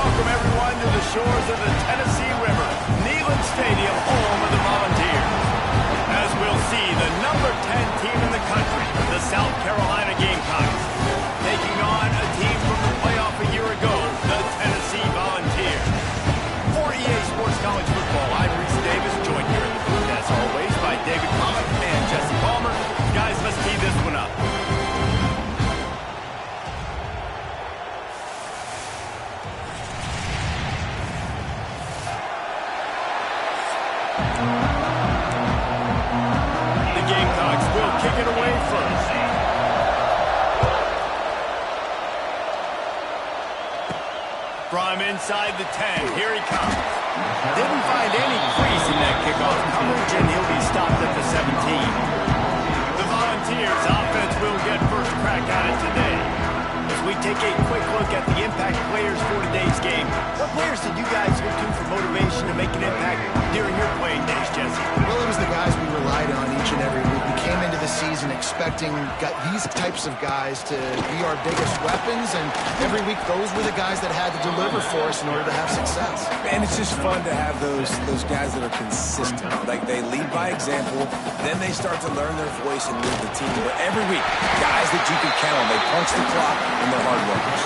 welcome everyone to the shores of the Tennessee River, Neyland Stadium, home of the Volunteers. As we'll see, the number 10 team in the country, the South Carolina Gamecocks, taking on a team from the playoff a year ago, the Tennessee Volunteers. For EA Sports College Football, I'm Reese Davis, joined here in the booth, as always, by David Pollock and Jesse Palmer. Guys, let's tee this one up. The Gamecocks will kick it away first. From inside the 10, here he comes. Didn't find any crease in that kickoff coverage, and he'll be stopped at the 17. The Volunteers offense will get first crack at it today. As we take a quick look at the impact players for today's game, what players did you guys look to for motivation to make an impact during your playing days, Jesse? Well, it was the guys we relied on each and every week. We came into the season expecting these types of guys to be our biggest weapons, and every week those were the guys that had to deliver for us in order to have success. And it's just fun to have those guys that are consistent. Like, they lead by example, then they start to learn their voice and lead the team. But every week, guys that you can count on, they punch the clock and they're hard workers.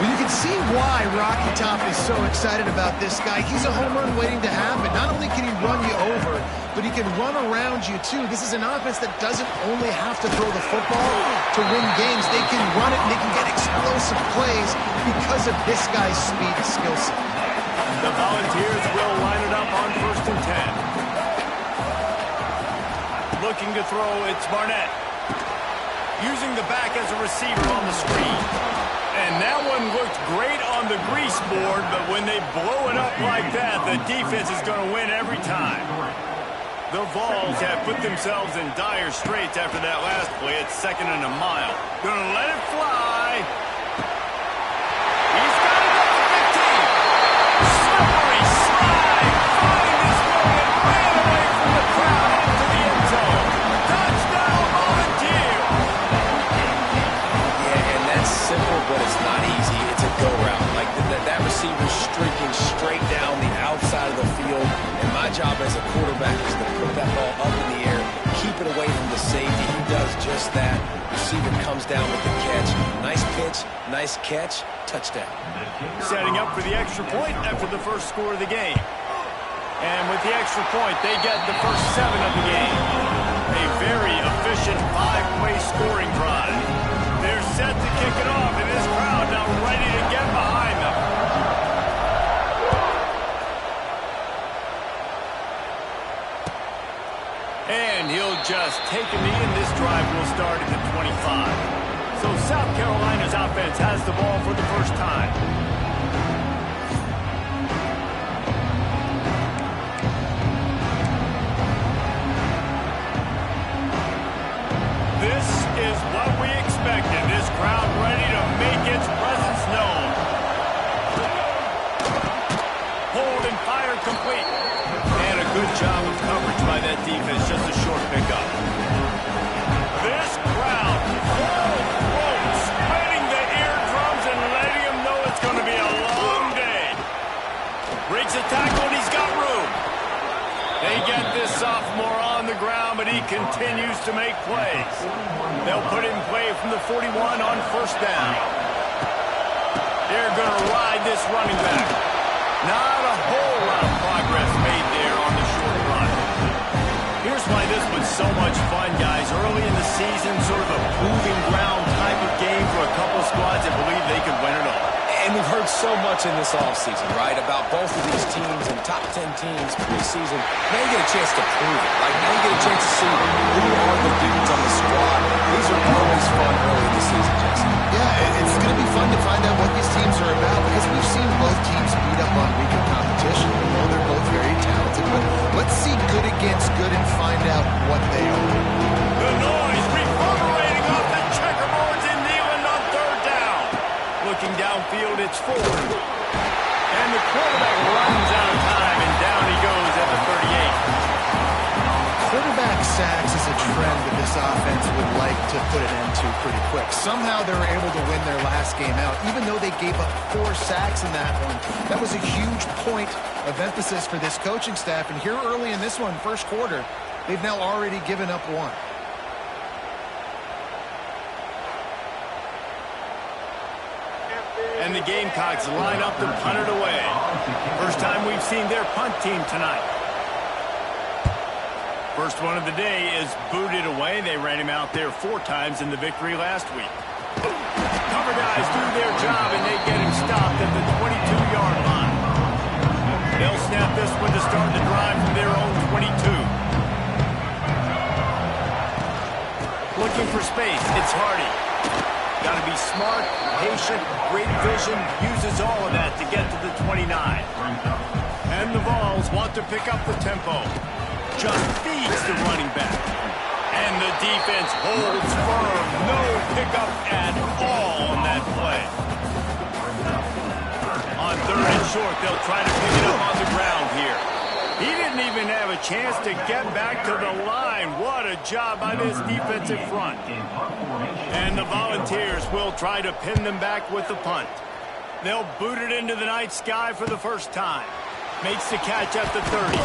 Well, you can see why Rocky Top is so excited about this guy. He's a home run waiting to happen. Not only can he run you over, but he can run around you, too. This is an offense that doesn't only have to throw the football to win games. They can run it, and they can get explosive plays because of this guy's speed and skill set. The Volunteers will line it up on 1st and 10. Looking to throw, it's Barnett. Using the back as a receiver on the screen. And that one looked great on the grease board, but when they blow it up like that, the defense is going to win every time. The Vols have put themselves in dire straits after that last play. It's 2nd and a mile. Going to let it fly. He's got it up to 15. Slippery slide. Finding this one and ran away from the crowd into the end zone. Touchdown, Volunteers. Yeah, and that's simple, but it's not easy. It's a go route. Like that receiver's streaking straight down the outside of the field, and my job as a quarterback is to put that ball up in the air, keep it away from the safety. He does just that. Receiver comes down with the catch. Nice pitch, nice catch, touchdown. Setting up for the extra point after the first score of the game. And with the extra point, they get the first 7 of the game. A very efficient 5-play scoring drive. They're set to kick it off, and this crowd now ready to get behind them. And he'll just take a knee, and this drive will start at the 25. So South Carolina's offense has the ball for the first time. This is what we expected. This crowd ready to make its presence known. Hold and fire complete. And a good job of coverage by that defense. Just a short pickup. This crowd full throat, splitting the eardrums and letting him know it's going to be a long day. Breaks a tackle and he's got room. They get this sophomore on the ground, but he continues to make plays. They'll put it in play from the 41 on 1st down. They're going to ride this running back. Not a whole lot of progress made there on the short run. Here's why this was so much fun, guys. Early in the season, sort of a proving ground type of game for a couple squads that believe they could win it all. And we've heard so much in this offseason, right, about both of these teams and top 10 teams preseason. Now you get a chance to prove it. Like, now you get a chance to see who are the dudes on the squad. These are always fun early in the season, Jason. Yeah, it's going to be fun to find out what these teams are about, because we've seen both teams beat up on weaker competition. We know they're both very talented, but let's see good against good and find out what they are. The noise reverberating off the checkerboards in Neyland on 3rd down. Looking downfield, it's Ford. And the quarterback runs out of time, and down he goes at the 38. Quarterback sacks is a trend that this offense would like to put an end to pretty quick. Somehow they were able to win their last game out, even though they gave up 4 sacks in that one. That was a huge point of emphasis for this coaching staff. And here early in this one, first quarter, they've now already given up 1. And the Gamecocks line up to punt it away. First time we've seen their punt team tonight. First one of the day is booted away. They ran him out there 4 times in the victory last week. Cover guys do their job, and they get him stopped at the 22-yard line. They'll snap this one to start the drive from their own 22. Looking for space. It's Hardy. Got to be smart, patient, great vision, uses all of that to get to the 29. And the Vols want to pick up the tempo. Just feeds the running back. And the defense holds firm. No pickup at all on that play. On 3rd and short, they'll try to pick it up on the ground here. He didn't even have a chance to get back to the line. What a job by this defensive front. And the Volunteers will try to pin them back with the punt. They'll boot it into the night sky for the first time. Makes the catch at the 30.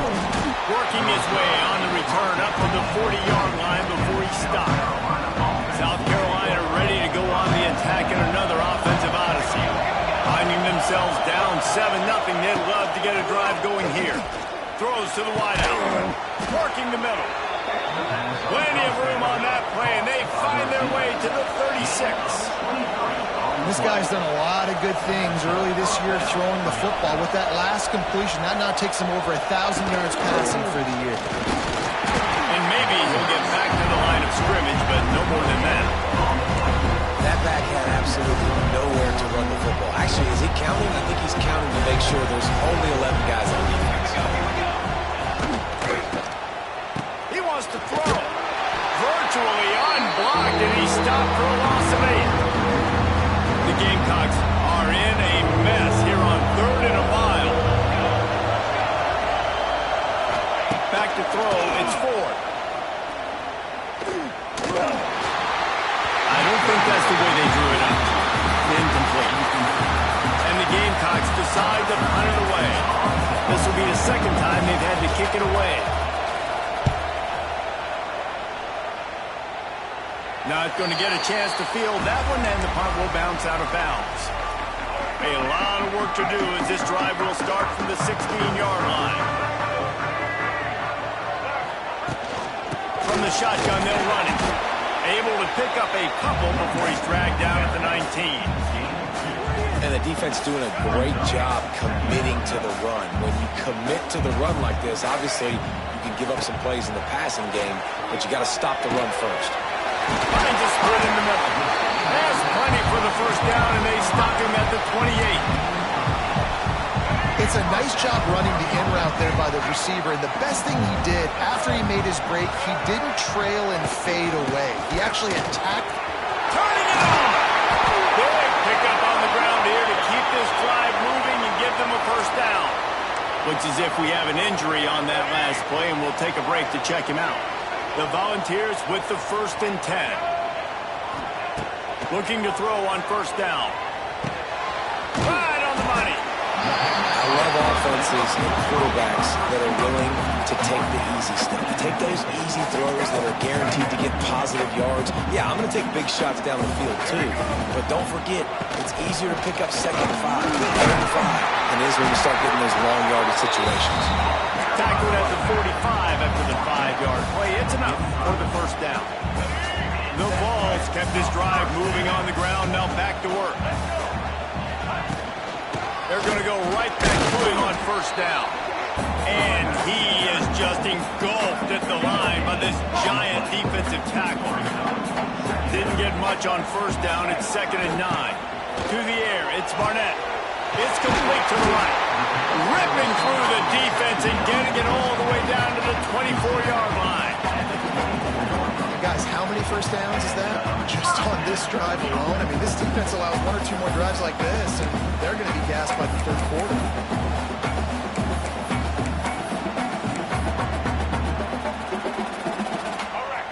Working his way on the return up to the 40-yard line before he stopped. South Carolina ready to go on the attack in another offensive odyssey. Finding themselves down 7-0, they'd love to get a drive going here. Throws to the wideout. Working the middle. Plenty of room on that play, and they find their way to the 36. This guy's done a lot of good things early this year throwing the football. With that last completion, that now takes him over 1,000 yards passing for the year. And maybe he'll get back to the line of scrimmage, but no more than that. That back had absolutely nowhere to run the football. Actually, is he counting? I think he's counting to make sure there's only 11 guys on defense. He wants to throw. Virtually unblocked, and he's stopped for a loss of 8. The Gamecocks are in a mess here on 3rd and a mile. Back to throw. It's Ford. I don't think that's the way they drew it up. Incomplete. And the Gamecocks decide to punt it away. This will be the second time they've had to kick it away. Not going to get a chance to field that one, and the punt will bounce out of bounds. A lot of work to do as this drive will start from the 16-yard line. From the shotgun, they'll run it. Able to pick up a couple before he's dragged down at the 19. And the defense doing a great job committing to the run. When you commit to the run like this, obviously you can give up some plays in the passing game, but you got to stop the run first. Finds a split in the middle. Has plenty for the first down, and they stop him at the 28. It's a nice job running the in route there by the receiver, and the best thing he did after he made his break, he didn't trail and fade away. He actually attacked. Turning it on! Big pickup on the ground here to keep this drive moving and give them a first down. Looks as if we have an injury on that last play, and we'll take a break to check him out. The Volunteers with the 1st and 10. Looking to throw on first down. Right on the money. I love offenses and quarterbacks that are willing to take the easy step. Take those easy throws that are guaranteed to get positive yards. Yeah, I'm going to take big shots down the field too. But don't forget, it's easier to pick up 2nd and 5, 3rd and 5 than it is when you start getting those long yardage situations. Tackled at the 45 after the 5-yard play. It's enough for the first down. The Vols kept this drive moving on the ground. Now back to work. They're going to go right back to him on first down. And he is just engulfed at the line by this giant defensive tackle. Didn't get much on first down. It's 2nd and 9. To the air. It's Barnett. It's complete to the right. Ripping through the defense and getting it all the way down to the 24-yard line. Guys, how many first downs is that? Just on this drive alone. I mean, this defense allows 1 or 2 more drives like this, and they're going to be gassed by the 3rd quarter.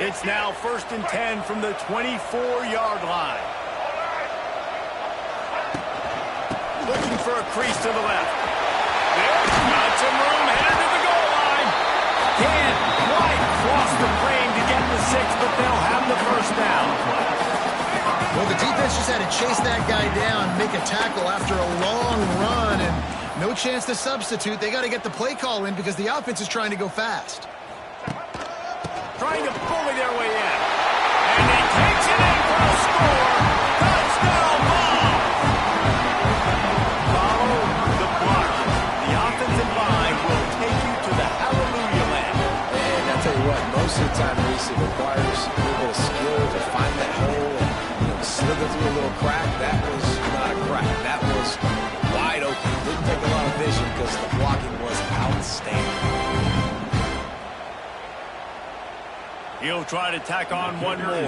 It's now 1st and 10 from the 24-yard line. Looking for a crease to the left. There's got some room, headed to the goal line. Can't quite cross the frame to get the 6, but they'll have the first down. Well, the defense just had to chase that guy down, make a tackle after a long run, and no chance to substitute. They got to get the play call in because the offense is trying to go fast. Trying to bully their way in. And he takes it in for a score. Touchdown, Vols! Follow the block. The offensive line will take you to the hallelujah land. And I'll tell you what, most of the time, Reese, it requires a little bit of skill to find that hole and slither through a little crack. That was not a crack. That was wide open. Didn't take a lot of vision because the blocking was outstanding. He'll try to tack on one more. And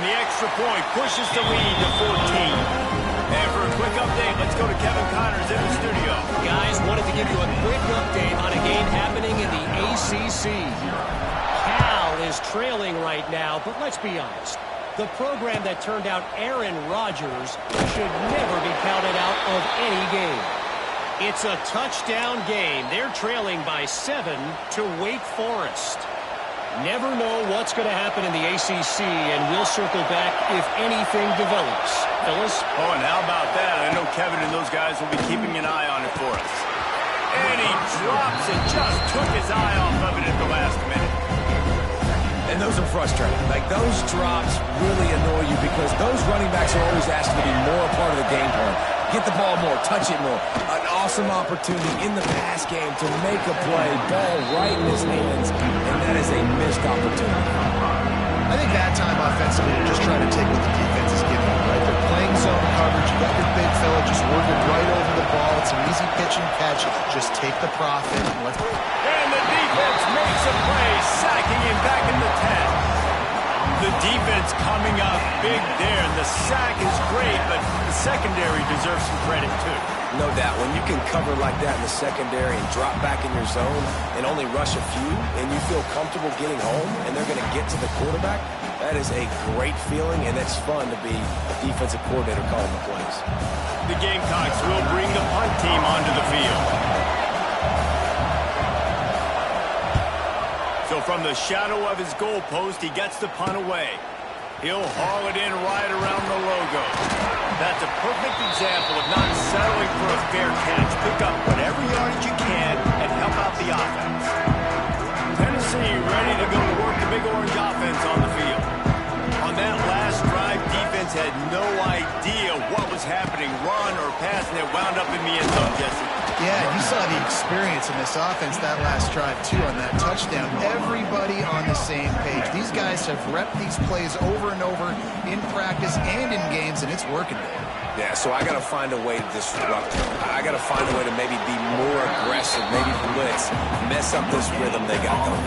the extra point pushes the lead to 14. And for a quick update, let's go to Kevin Connors in the studio. Guys, wanted to give you a quick update on a game happening in the ACC. Cal is trailing right now, but let's be honest. The program that turned out Aaron Rodgers should never be counted out of any game. It's a touchdown game. They're trailing by 7 to Wake Forest. Never know what's going to happen in the ACC, and we'll circle back if anything develops. Phyllis? Oh, and how about that? I know Kevin and those guys will be keeping an eye on it for us. And he drops it, just took his eye off of it at the last minute. And those are frustrating. Like, those drops really annoy you because those running backs are always asked to be more a part of the game plan. Get the ball more, touch it more. An awesome opportunity in the pass game to make a play, ball right in his hands, and that is a missed opportunity. I think that time offensively, they're just trying to take what the defense is giving them, right? They're playing zone coverage. You got your big fella just working right over the ball. It's an easy pitch and catch. Just take the profit. And the defense makes a play, sacking him back in the 10. The defense coming up big there. The sack is great, but the secondary deserves some credit too. No doubt. When you can cover like that in the secondary and drop back in your zone and only rush a few, and you feel comfortable getting home, and they're going to get to the quarterback, that is a great feeling, and it's fun to be a defensive coordinator calling the plays. The Gamecocks will bring the punt team onto the field. So from the shadow of his goalpost, he gets the punt away. He'll haul it in right around the logo. That's a perfect example of not settling for a fair catch. Pick up whatever yardage you can and help out the offense. Tennessee ready to go to work the Big Orange offense on the field. On that last drive, defense had no idea what was happening, run or pass, and it wound up in the end zone, Jesse. Yeah, you saw the experience in this offense that last drive, too, on that touchdown. Everybody on the same page. These guys have repped these plays over and over in practice and in games, and it's working. Yeah, so I got to find a way to disrupt them. I got to find a way to maybe be more aggressive, maybe blitz, mess up this rhythm they got going.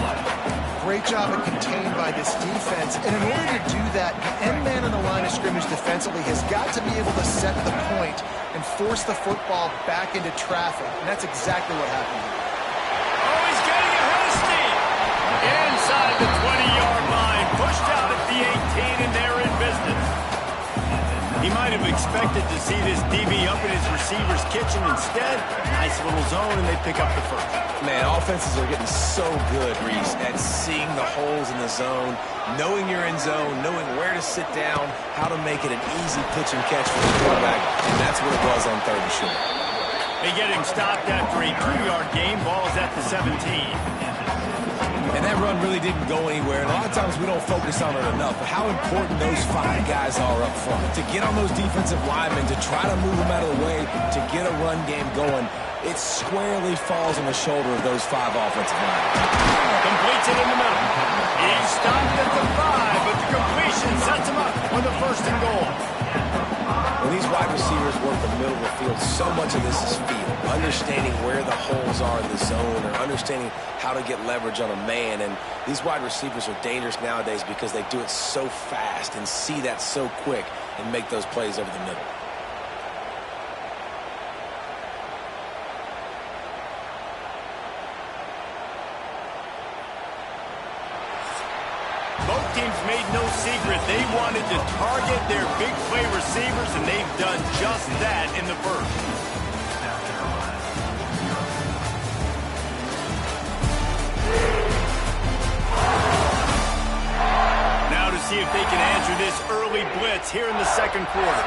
Great job at contained by this defense. And in order to do that, the end man on the line of scrimmage defensively has got to be able to set the point and force the football back into traffic. And that's exactly what happened here. Oh, he's getting ahead of steam. Inside the 20-yard line. Pushed out at the 18, and they're in business. He might have expected to see this DB up in his receiver's kitchen. Instead, nice little zone, and they pick up the first. Man, offenses are getting so good, Reese, at seeing the holes in the zone, knowing you're in zone, knowing where to sit down, how to make it an easy pitch and catch for the quarterback, and that's what it was on 3rd and short. They get him stopped after a 2-yard gain. Ball is at the 17. And that run really didn't go anywhere. And a lot of times we don't focus on it enough. But how important those 5 guys are up front. To get on those defensive linemen, to try to move them out of the way, to get a run game going, it squarely falls on the shoulder of those 5 offensive linemen. Completes it in the middle. He's stopped at the 5, but the completion sets him up for the 1st and goal. When these wide receivers work the middle of the field, so much of this is feel. Understanding where the holes are in the zone or understanding how to get leverage on a man. And these wide receivers are dangerous nowadays because they do it so fast and see that so quick and make those plays over the middle. team's made no secret. They wanted to target their big play receivers, and they've done just that in the first. Now to see if they can answer this early blitz here in the second quarter.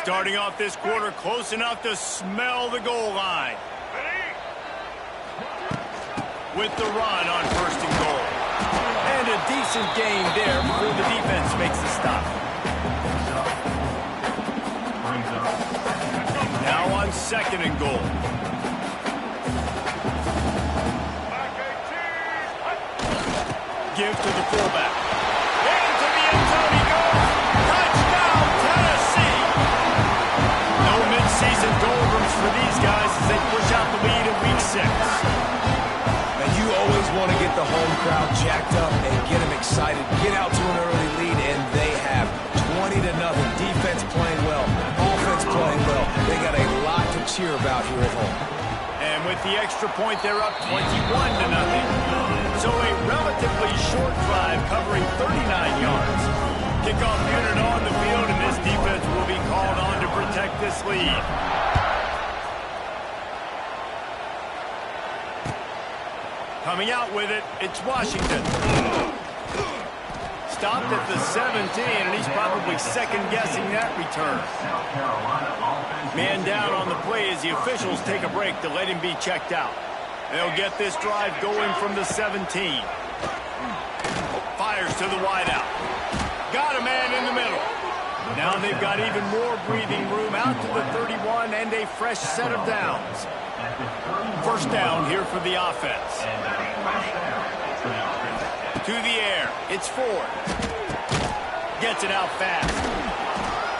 Starting off this quarter close enough to smell the goal line. With the run on first and goal. And a decent gain there before the defense makes the stop. Now on second and goal. Give to the fullback. Into the end zone he goes. Touchdown, Tennessee. No midseason doldrums for these guys as they push out the lead in week 6. Now you always want to get the home crowd jacked up and get them excited. Get out to an early lead, and they have 20-0. Defense playing well. Offense playing well. They got a lot to cheer about here at home. And with the extra point, they're up 21-0. So a relatively short drive covering 39 yards. Kickoff unit on the field, and this defense will be called on to protect this lead. Coming out with it, it's Washington. Stopped at the 17, and he's probably second-guessing that return. Man down on the play as the officials take a break to let him be checked out. They'll get this drive going from the 17. Fires to the wideout. Got a man in the middle. Now they've got even more breathing room out to the 31 and a fresh set of downs. First down here for the offense. To the air. It's Ford. Gets it out fast.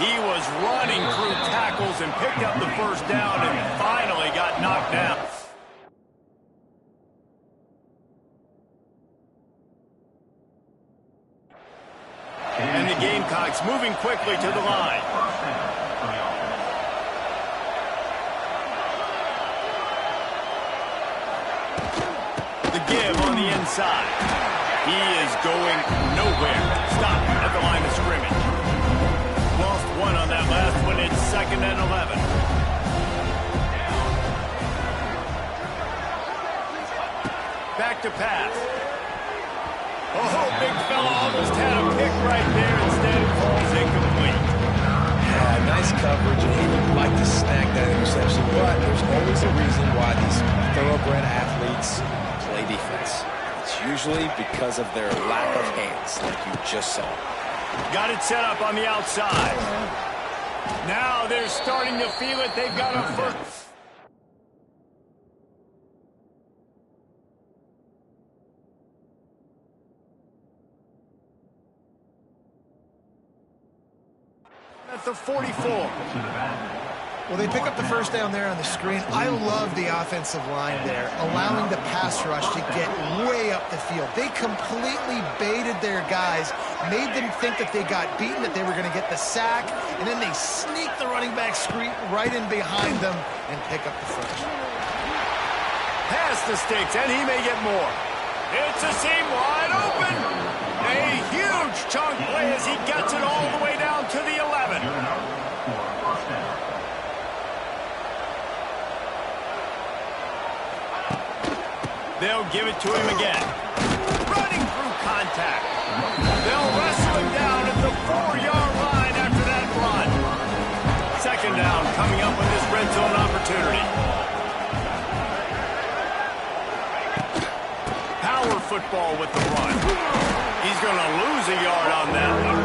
He was running through tackles and picked up the first down and finally got knocked down. And the Gamecocks moving quickly to the line. The give on the inside. He is going nowhere. Stop at the line of scrimmage. Lost one on that last one. It's 2nd and 11. Back to pass. Oh, big fella almost had a pick right there. Instead, it falls incomplete. Yeah, nice coverage, and he would like to snag that interception, but there's always a reason why these thoroughbred athletes play defense. It's usually because of their lack of hands, like you just saw. Got it set up on the outside. Now they're starting to feel it. They've got a first. At the 44. Well, they pick up the first down there on the screen. I love the offensive line there, allowing the pass rush to get way up the field. They completely baited their guys, made them think that they got beaten, that they were going to get the sack, and then they sneak the running back screen right in behind them and pick up the first. Pass the sticks, and he may get more. It's a seam wide open. A huge chunk play as he gets it all the way down to the 11. They'll give it to him again. Running through contact. They'll wrestle him down at the 4-yard line after that run. Second down coming up with this red zone opportunity. Power football with the run. He's going to lose a yard on that one.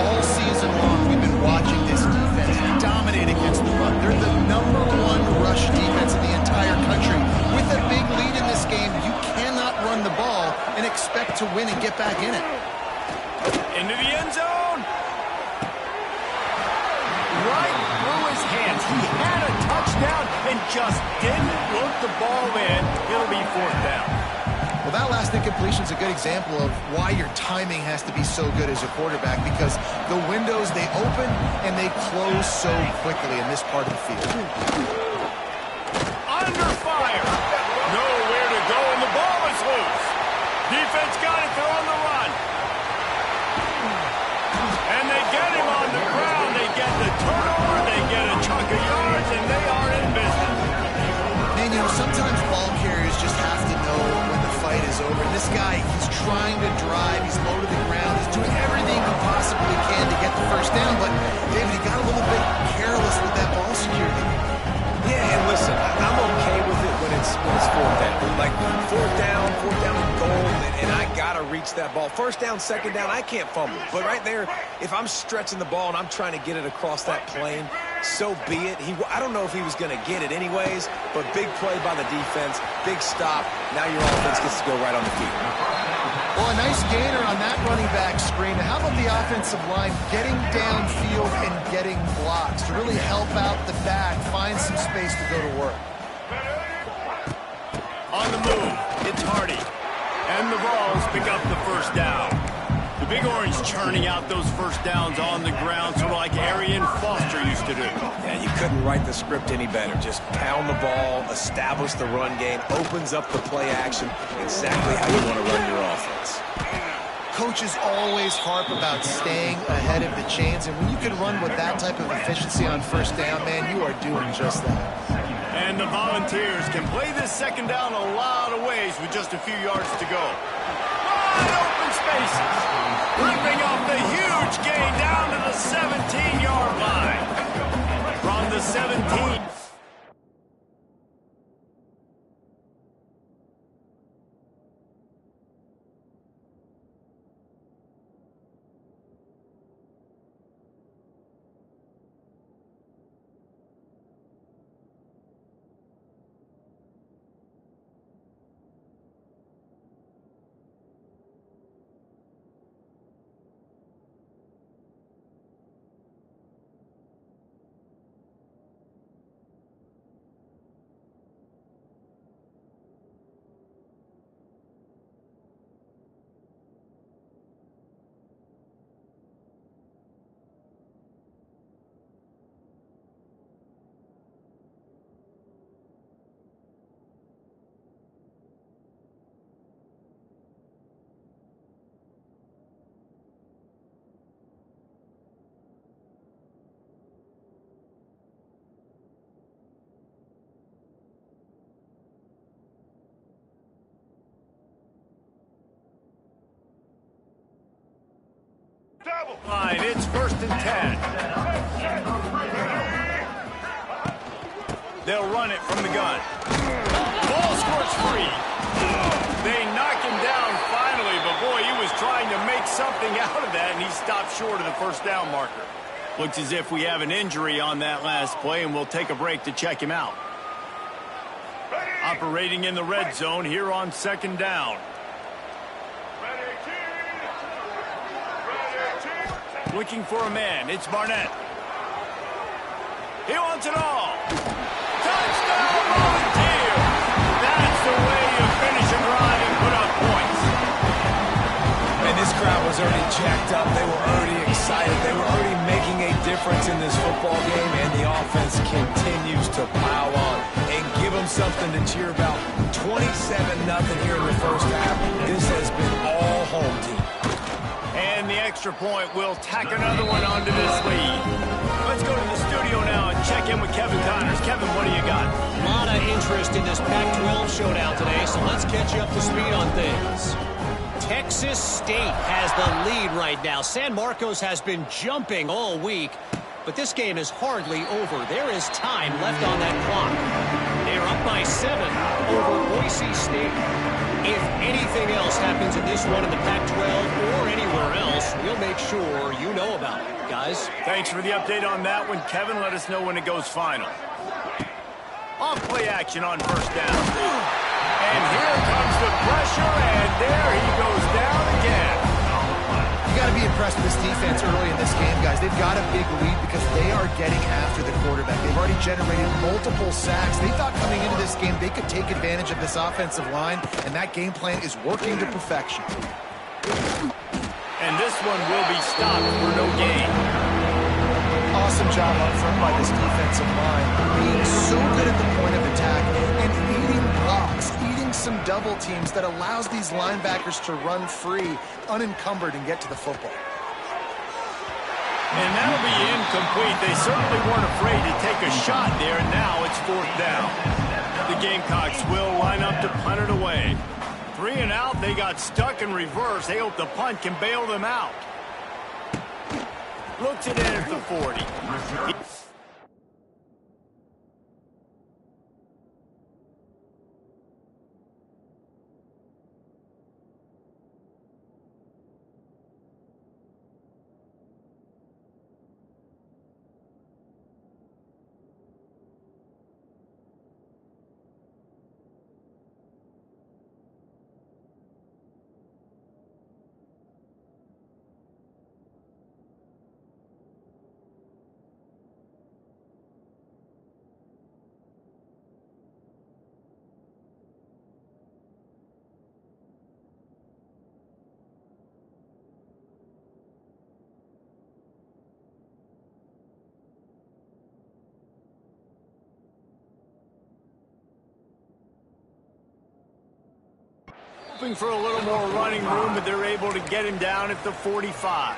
All season long, we've been watching this defense dominate against the run. They're the #1 rush defense in the entire country. With a big lead in this game, you cannot run the ball and expect to win and get back in it. Into the end zone. Right through his hands. He had a touchdown and just didn't look the ball in. It'll be 4th down. Well, that last incompletion is a good example of why your timing has to be so good as a quarterback, because the windows, they open and they close so quickly in this part of the field. Under fire. No this guy, he's trying to drive. He's low to the ground. He's doing everything he possibly can to get the first down. But, David, he got a little bit careless with that ball security. Yeah, and listen, I'm okay with it when it's fourth down. Like, fourth down and goal, and I got to reach that ball. First down, second down, I can't fumble. But right there, if I'm stretching the ball and I'm trying to get it across that plane, so be it. I don't know if he was going to get it anyways, but big play by the defense, big stop. Now your offense gets to go right on the field. Well, a nice gainer on that running back screen. How about the offensive line getting downfield and getting blocks to really help out the back, find some space to go to work? On the move, it's Hardy. And the Vols pick up the first down. The Big Orange churning out those first downs on the ground, sort of like Arian Foster used to do. Yeah, you couldn't write the script any better. Just pound the ball, establish the run game, opens up the play action, exactly how you want to run your offense. Coaches always harp about staying ahead of the chains, and when you can run with that type of efficiency on first down, man, you are doing just that. And the Volunteers can play this second down a lot of ways with just a few yards to go. Wide open spaces. Ripping off the huge gain down to the 17-yard line. From the 17. Line, it's 1st and 10. They'll run it from the gun. Ball squirts free. They knock him down finally, but boy, he was trying to make something out of that, and he stopped short of the first down marker. Looks as if we have an injury on that last play, and we'll take a break to check him out. Operating in the red zone here on 2nd down. Looking for a man. It's Barnett. He wants it all. Touchdown, Volunteers! That's the way you finish a drive and put up points. And this crowd was already jacked up. They were already excited. They were already making a difference in this football game, and the offense continues to pile on and give them something to cheer about. 27-0 here in the first half. This has been all home team. And the extra point will tack another one onto this lead. Let's go to the studio now and check in with Kevin Connors. Kevin, what do you got? A lot of interest in this Pac-12 showdown today, so let's catch you up to speed on things. Texas State has the lead right now. San Marcos has been jumping all week, but this game is hardly over. There is time left on that clock. They're up by 7 over Boise State. If anything else happens in this one in the Pac-12 or anywhere else, we'll make sure you know about it, guys. Thanks for the update on that one, Kevin. Let us know when it goes final. Off play action on first down. And here comes the pressure, and there he goes down again. You got to be impressed with this defense early in this game, guys. They've got a big lead because they are getting after the quarterback. They've already generated multiple sacks. They thought coming into this game they could take advantage of this offensive line, and that game plan is working to perfection. And this one will be stopped for no gain. Awesome job up front by this defensive line, being so good at the point of attack and eating blocks, eating some double teams that allows these linebackers to run free, unencumbered, and get to the football. And that'll be incomplete. They certainly weren't afraid to take a shot there, and now it's 4th down. The Gamecocks will line up to punt it away. 3 and out. They got stuck in reverse. They hope the punt can bail them out. Looks it in at the 40. Hoping for a little more running room, but they're able to get him down at the 45.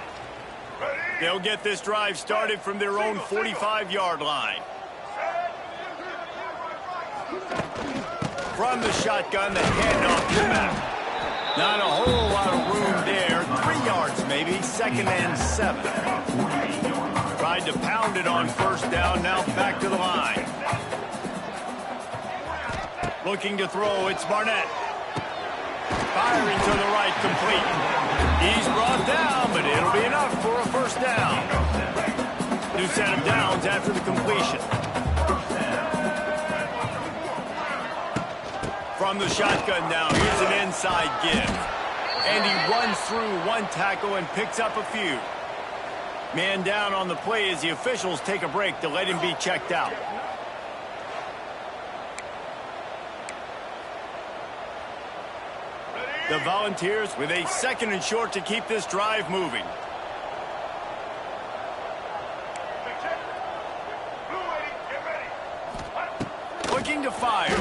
They'll get this drive started from their own 45-yard line. From the shotgun, the handoff to back. Not a whole lot of room there. 3 yards maybe, 2nd and 7. Tried to pound it on 1st down, now back to the line. Looking to throw, it's Barnett. Firing to the right, complete. He's brought down, but it'll be enough for a 1st down. New set of downs after the completion. From the shotgun now, here's an inside give. And he runs through 1 tackle and picks up a few. Man down on the play as the officials take a break to let him be checked out. The Volunteers with a 2nd and short to keep this drive moving. Looking to fire.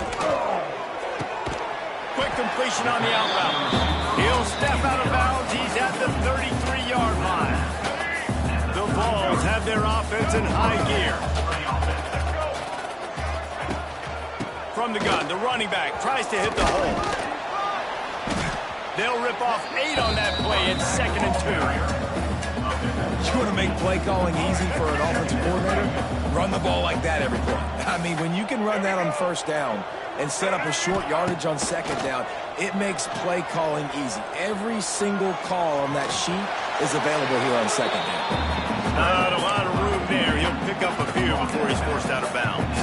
Quick completion on the outbound. He'll step out of bounds. He's at the 33-yard line. The Vols have their offense in high gear. From the gun, the running back tries to hit the hole. They'll rip off 8 on that play. It's 2nd and 2. You want to make play calling easy for an offensive coordinator? Run the ball like that every play. I mean, when you can run that on 1st down and set up a short yardage on 2nd down, it makes play calling easy. Every single call on that sheet is available here on 2nd down. Not a lot of room there. He'll pick up a few before he's forced out of bounds.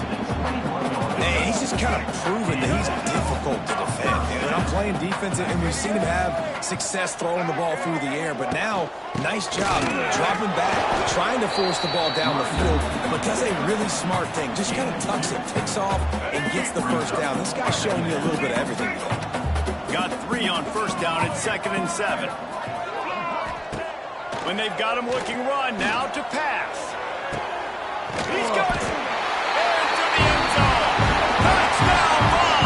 Hey, he's just kind of proven that he's difficult to defend. And I'm playing defense, and we've seen him have success throwing the ball through the air. But now, nice job dropping back, trying to force the ball down the field, but does a really smart thing. Just kind of tucks it, picks off, and gets the 1st down. This guy's showing you a little bit of everything today. Got 3 on 1st down at 2nd and 7. When they've got him looking run, now to pass. He's got it. Into the end zone. Touchdown ball.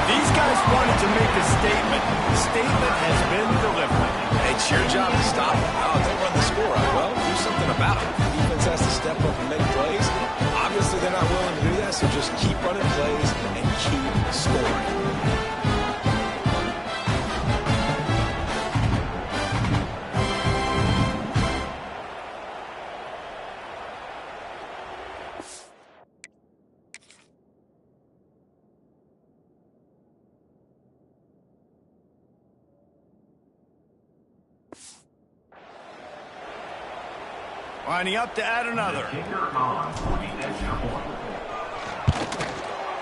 These guys wanted to make a statement. The statement has been delivered. It's your job to stop it. Oh, don't run the score out. Well, do something about it. The defense has to step up and make plays. Obviously, they're not willing to do that, so just keep running plays and keep scoring. Lining up to add another.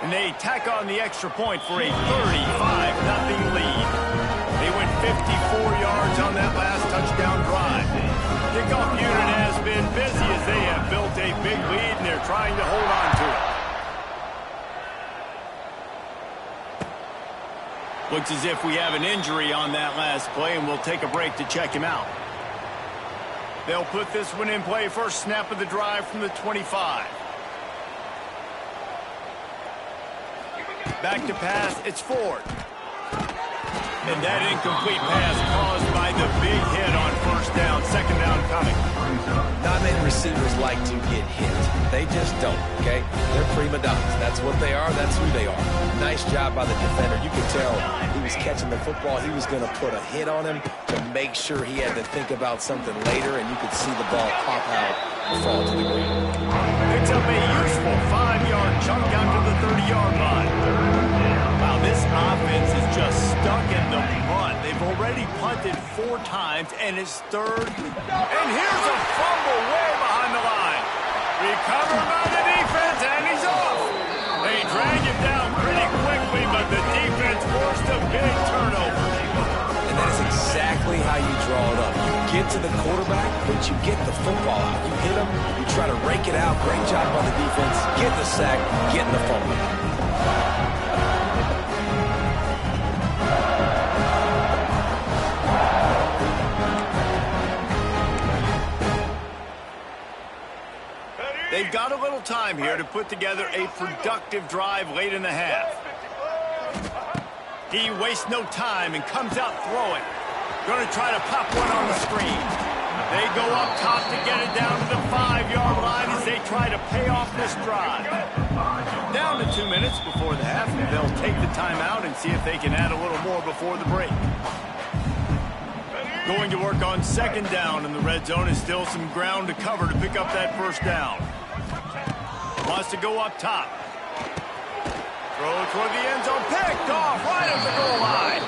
And they tack on the extra point for a 35-0 lead. They went 54 yards on that last touchdown drive. Kickoff unit has been busy as they have built a big lead, and they're trying to hold on to it. Looks as if we have an injury on that last play, and we'll take a break to check him out. They'll put this one in play. First snap of the drive from the 25. Back to pass. It's Ford. And that incomplete pass caused by the big hit on first down. Second down coming. Not many receivers like to get hit. They just don't, okay? They're prima donnas. That's what they are. That's who they are. Nice job by the defender. You could tell he was catching the football. He was going to put a hit on him to make sure he had to think about something later, and you could see the ball pop out and fall to the ground. Picks up a useful 5-yard chunk out to the 30-yard line. Wow, this offense is just stuck in the punt. They've already punted 4 times, and it's third. And here's a fumble way behind the line. Recovered by the defense, and he's off. They drag him down pretty quickly, but the defense forced a big turnover. And that is exactly how you draw it up. You get to the quarterback, but you get the football out. You hit him, you try to rake it out. Great job by the defense. Get the sack, get the fumble. They've got a little time here to put together a productive drive late in the half. He wastes no time and comes out throwing. Going to try to pop one on the screen. They go up top to get it down to the 5-yard line as they try to pay off this drive. Down to 2 minutes before the half, and they'll take the timeout and see if they can add a little more before the break. Going to work on second down in the red zone is still some ground to cover to pick up that first down. Wants to go up top. Throw toward the end zone. Picked off right at the goal line.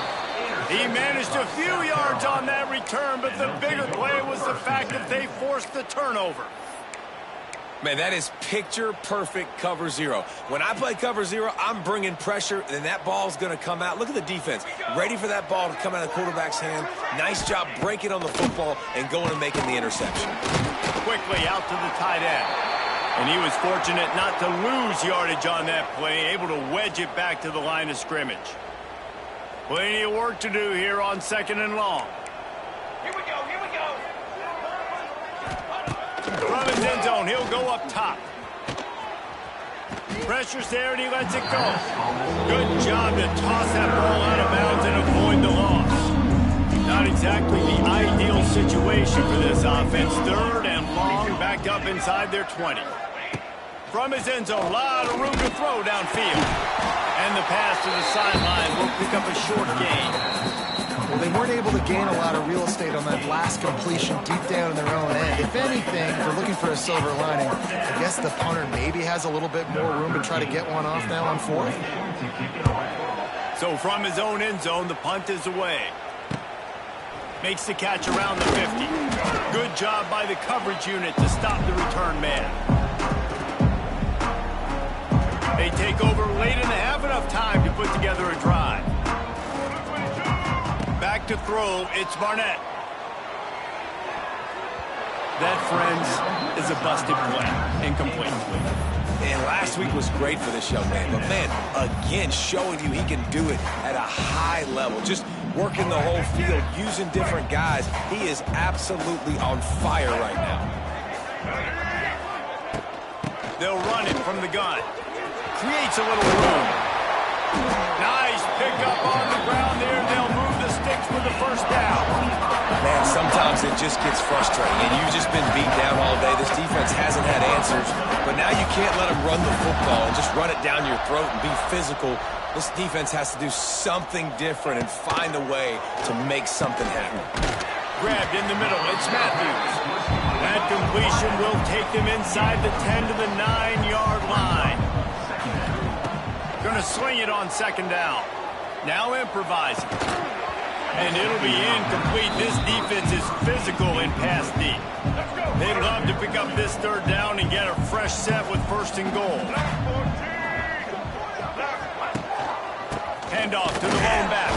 He managed a few yards on that return, but the bigger play was the fact that they forced the turnover. Man, that is picture-perfect cover zero. When I play cover zero, I'm bringing pressure, and that ball's going to come out. Look at the defense. Ready for that ball to come out of the quarterback's hand. Nice job breaking on the football and going and making the interception. Quickly out to the tight end. And he was fortunate not to lose yardage on that play, able to wedge it back to the line of scrimmage. Plenty of work to do here on second and long. Here we go, here we go. From his end zone, he'll go up top. Pressure's there, and he lets it go. Good job to toss that ball out of bounds and avoid the loss. Not exactly the ideal situation for this offense. Third and long, backed up inside their 20. From his end zone, a lot of room to throw downfield. And the pass to the sideline will pick up a short gain. Well, they weren't able to gain a lot of real estate on that last completion deep down in their own end. If anything, if they're looking for a silver lining, I guess the punter maybe has a little bit more room to try to get one off now on fourth. So from his own end zone, the punt is away. Makes the catch around the 50. Good job by the coverage unit to stop the return man. They take over late in the half, enough time to put together a drive. Back to throw, it's Barnett. That, friends, is a busted play. Incomplete. And last week was great for this young man. But, man, again, showing you he can do it at a high level. Just working the whole field, using different guys. He is absolutely on fire right now. They'll run it from the gun. Creates a little room. Nice pickup on the ground there. They'll move the sticks for the first down. Man, sometimes it just gets frustrating, and you've just been beat down all day. This defense hasn't had answers, but now you can't let them run the football and just run it down your throat and be physical. This defense has to do something different and find a way to make something happen. Grabbed in the middle. It's Matthews. That completion will take them inside the 10 to the 9-yard line. Going to sling it on second down. Now improvising. And it'll be incomplete. This defense is physical in pass deep. They'd love to pick up this third down and get a fresh set with first and goal. Handoff to the lone back.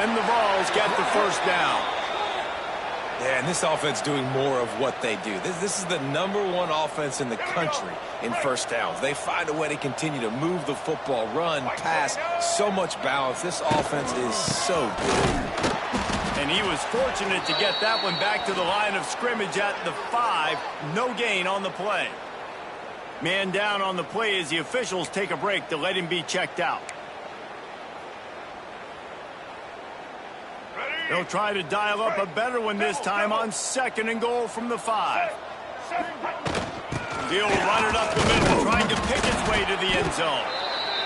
And the Vols get the first down. Yeah, and this offense doing more of what they do. This is the #1 offense in the country in first downs. They find a way to continue to move the football, run, pass, so much balance. This offense is so good. And he was fortunate to get that one back to the line of scrimmage at the 5. No gain on the play. Man down on the play as the officials take a break to let him be checked out. They'll try to dial up a better one this time on 2nd and goal from the 5. He'll run it up the middle, trying to pick its way to the end zone.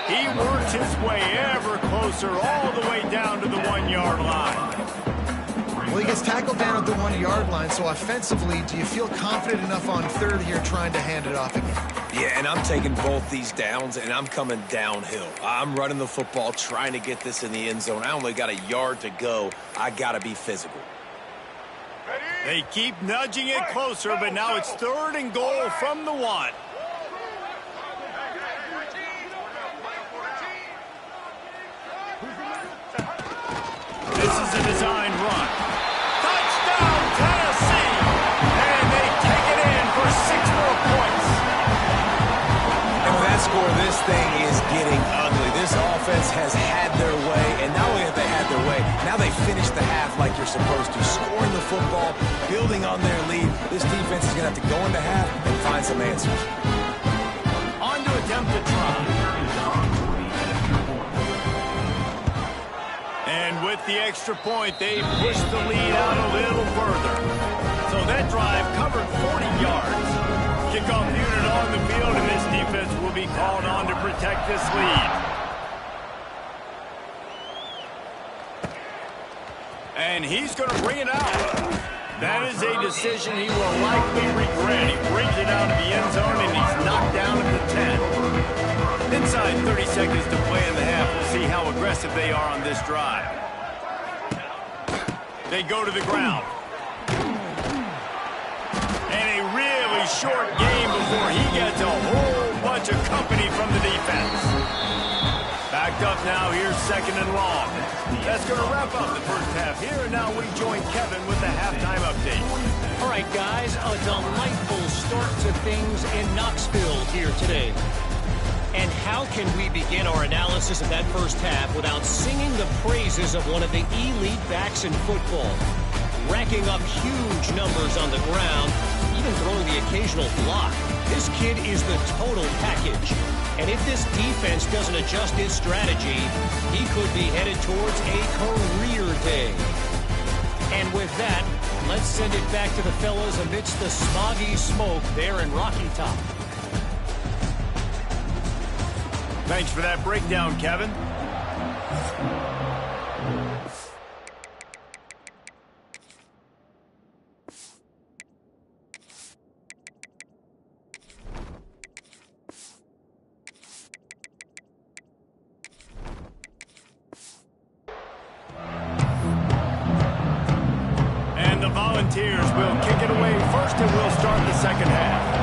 He works his way ever closer all the way down to the 1-yard line. Well, he gets tackled down at the 1-yard line, so offensively, do you feel confident enough on 3rd here trying to hand it off again? Yeah, and I'm taking both these downs, and I'm coming downhill. I'm running the football, trying to get this in the end zone. I only got a yard to go. I got to be physical. They keep nudging it closer, but now it's 3rd and goal from the 1. This is a design run. Touchdown, Tennessee! And they take it in for 6 more points. And with that score, this thing is getting ugly. This offense has had their way, and not only have they had their way, now they finish the half like you're supposed to, scoring the football, building on their lead. This defense is going to have to go into half and find some answers. On to attempt to try. And with the extra point, they push the lead out a little further. So that drive covered 40 yards. Kickoff unit on the field, and this defense will be called on to protect this lead. And he's going to bring it out. That is a decision he will likely regret. He brings it out of the end zone, and he's knocked down at the 10. Inside 30 seconds to play in the half. We'll see how aggressive they are on this drive. They go to the ground. And a really short game before he gets a whole bunch of company from the defense. Backed up now, here's 2nd and long. That's going to wrap up the first half here, and now we join Kevin with the halftime update. All right, guys, a delightful start to things in Knoxville here today. And how can we begin our analysis of that first half without singing the praises of one of the elite backs in football? Racking up huge numbers on the ground, even throwing the occasional block. This kid is the total package. And if this defense doesn't adjust its strategy, he could be headed towards a career day. And with that, let's send it back to the fellas amidst the smoggy smoke there in Rocky Top. Thanks for that breakdown, Kevin. And the Volunteers will kick it away first, and we'll start the second half.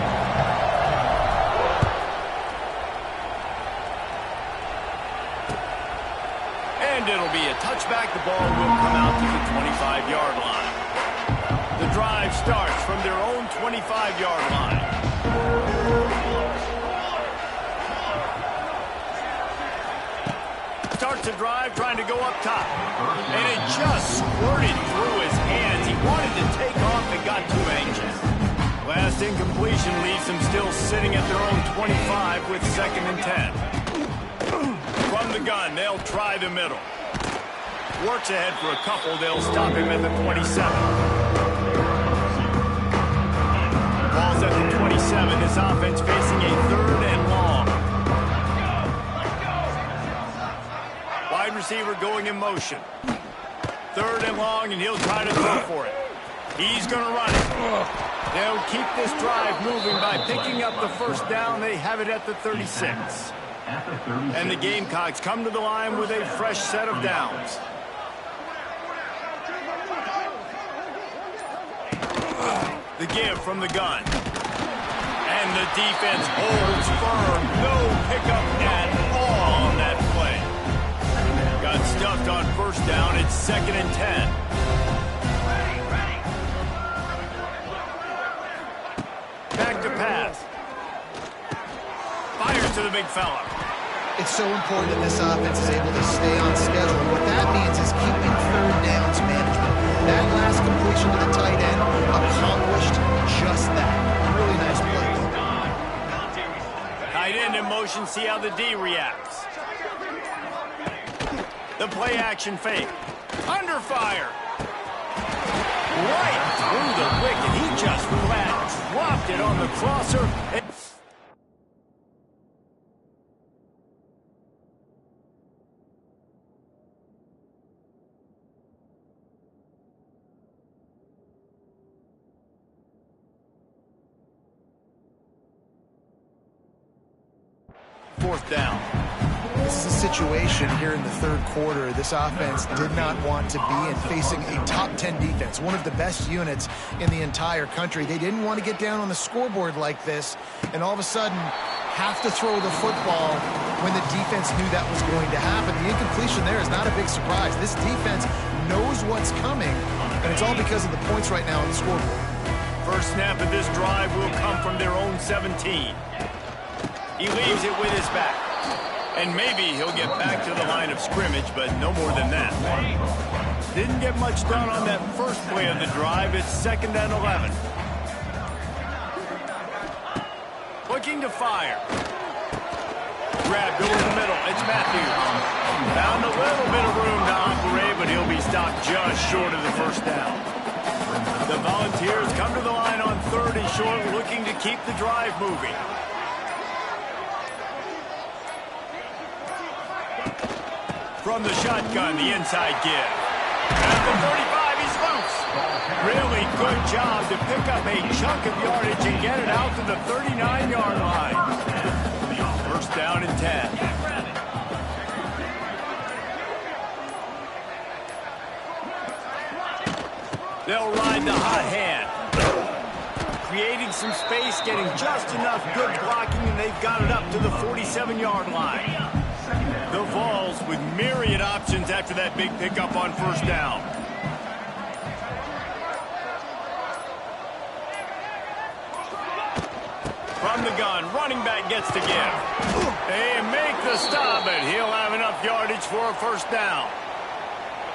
And it'll be a touchback. The ball will come out to the 25-yard line. The drive starts from their own 25-yard line. Starts a drive trying to go up top. And it just squirted through his hands. He wanted to take off and got too anxious. Last incompletion leaves them still sitting at their own 25 with 2nd and 10. From the gun, they'll try the middle. Works ahead for a couple. They'll stop him at the 27. Ball's at the 27. This offense facing a 3rd and long. Wide receiver going in motion. 3rd and long, and he'll try to throw for it. He's going to run it. They'll keep this drive moving by picking up the first down. They have it at the 36. And the Gamecocks come to the line with a fresh set of downs. The give from the gun. And the defense holds firm. No pickup at all on that play. Got stuffed on first down. It's 2nd and 10. Back to pass. Fires to the big fella. It's so important that this offense is able to stay on schedule. What that means is keeping 3rd downs management. That last completion to the tight end accomplished just that. Really nice play. Tight end in motion. See how the D reacts. The play action fake. Under fire. right through the wicket. He just flat dropped it on the crosser. Fourth down. This is a situation here in the third quarter this offense did not want to be in, facing a top 10 defense, one of the best units in the entire country. They didn't want to get down on the scoreboard like this and all of a sudden have to throw the football when the defense knew that was going to happen. The incompletion there is not a big surprise. This defense knows what's coming, and it's all because of the points right now on the scoreboard. First snap of this drive will come from their own 17. He leaves it with his back. And maybe he'll get back to the line of scrimmage, but no more than that. Didn't get much done on that first play of the drive. It's 2nd and 11. Looking to fire. Grab over the middle. It's Matthews. Found a little bit of room to operate, but he'll be stopped just short of the first down. The Volunteers come to the line on 3rd and short, looking to keep the drive moving. From the shotgun, the inside give. At the 35, he's loose. Really good job to pick up a chunk of yardage and get it out to the 39-yard line. First down and 10. They'll ride the hot hand. Creating some space, getting just enough good blocking, and they've got it up to the 47-yard line. The Vols with myriad options after that big pickup on first down. From the gun, running back gets to give. They make the stop, but he'll have enough yardage for a first down.